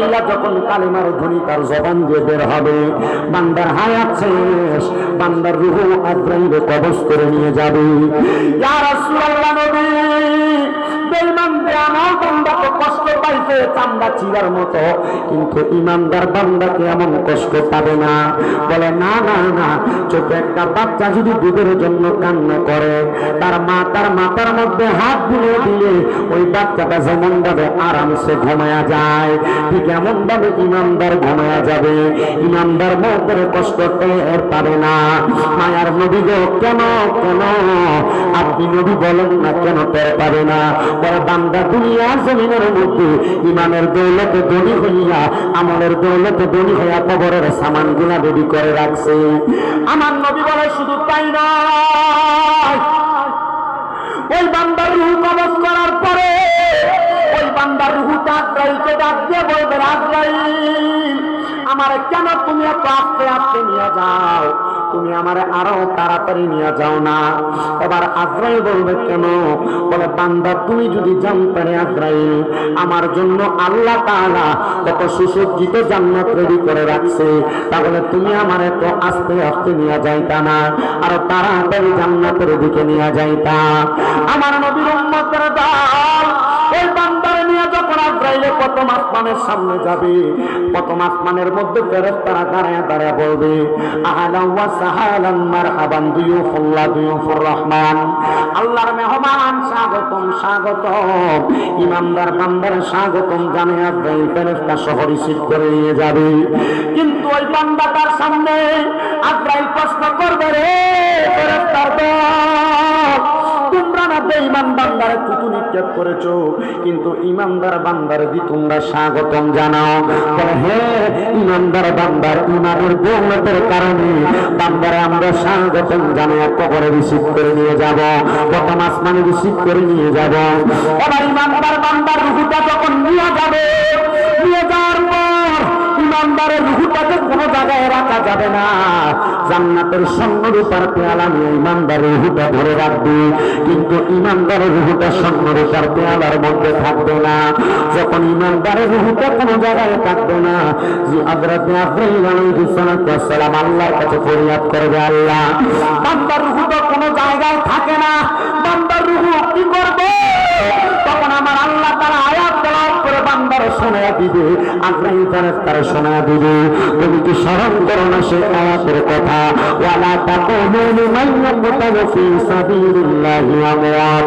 হইয়া যখন কালিমার ধ্বনি তার জবান দিয়ে বের হবে, বান্দার হায়াত শেষ, বান্দার রূহ আজরাইল কবজ করে নিয়ে যাবে। ইয়া রাসূলুল্লাহ, নবী বেঈমান বেঈমান বান্দা তো কষ্ট পাইছে চামড়া চিরার মতো, কিন্তু ইমানদার বান্দাকে এমন কষ্ট পাবে না। বলে না না না, ছোট একটা বাচ্চা যদি দুধের জন্য কান্না করে, তার মা তার মাথার মধ্যে হাত বুলিয়ে দিলে ওই বাচ্চাটা যেমন ভাবে আরামসে ঘুমায়া যায়, ঠিক এমন ভাবে ইমানদার ঘুমায়া যাবে। ইমানদার মতের কষ্ট টের পাবে না। মায়ার নবী গো, কেন কেন আপনি নবী বলেন না কেন টের পাবে না? বলে বান্দা দুনিয়া জমিনের মধ্যে ইমানের দৌলতে ধনী হইয়া, আমলের দৌলতে ধনী হইয়া কবরের সামান গুলা রেডি করে রাখছে। আমার নবী বলে শুধু তাই নয়, ওই বান্দার রূহ কবজ করার পরে ওই বান্দার রূহটা আজরাইলকে ডাক দিয়ে বলবে, আজরাইল আমারে কেন তুমি এত আস্তে আস্তে নিয়ে যাও? তুমি আমারে আরো তাড়াতাড়ি নিয়ে যাও না। এবার আজরাইল বলবে কেন? বলে বান্দা তুমি যদি জানতে আজরাইল আমার জন্য আল্লাহ তাআলা কত সুসজ্জিত জান্নাত রেডি করে রাখছে, তাহলে তুমি আমারে তো আস্তে আস্তে নিয়ে যাইতা না, আরো তাড়াতাড়ি জান্নাতের দিকে নিয়ে যাইতা। আমার নবীর উম্মতের দল ওই বান্দারে নিয়ে যখন আজরাইল প্রথম আসমানের সামনে যাবে, প্রথম আসমানের মধ্যে ফেরেশতারা দাঁড়ায় দাঁড়ায় বলবে, আহলান ওয়া সাহলান মারহাবান দুয়ুফুল্লাহ দুয়ুফুর রহমান, আল্লাহর মেহমান স্বাগতম স্বাগতম। ইমানদার বান্দার স্বাগতম জানে আজরাইল ফেরেশতা সহ রিসিভ করে নিয়ে যাবে। কিন্তু ওই বান্দাটার সামনে আজরাইল প্রশ্ন করবে, রে ফেরেশতার দল, তোমরা না বেঈমান বান্দারে থুতু নিক্ষেপ করেছো, কিন্তু ইমানদার বান্দারে দি তোমরা স্বাগতম জানাও। বলে হে ইমানদার বান্দার ইমানের দৌলতের কারণে বান্দারে আমরা স্বাগতম জানিয়ে কবরে রিসিভ করে নিয়ে যাব, প্রথম আসমানে রিসিভ করে নিয়ে যাব। এবার ইমানদার বান্দার রূহটা যখন নিয়ে যাবে, নিয়ে যাওয়ার পর ইমানদারের রূহটাকে কোনো জায়গায় রাখা যাবে না। জান্নাতের স্বর্ণরূপার পেয়ালা নিয়ে ইমানদারের রূহটা ধরে রাখবে, কিন্তু ইমানদারের রূহটা স্বর্ণরূপার পেয়ালার মধ্যে থাকবে না। যখন ইমানদারের রূহটা কোনো জায়গায় থাকবে না, যে হযরত আজরাইল আলাইহিস সালাম আল্লাহর কাছে ফরিয়াদ করবে, আল্লাহ বান্দার রূহটা কোনো জায়গায় থাকে না, বান্দার রূহ কি করবে? তখন আমার আল্লাহ তাআলা আয়াত তেলাওয়াত করে বান্দার শোনায়া দিবে, আজরাইল ফেরেশতারে শোনায়া দিবে। তুমি কি স্মরণ করো না সেই আয়াতের কথা, ওয়ালা তাকুনু লিমান ইয়ামুতু ফি সাবিলিল্লাহি আমওয়াত।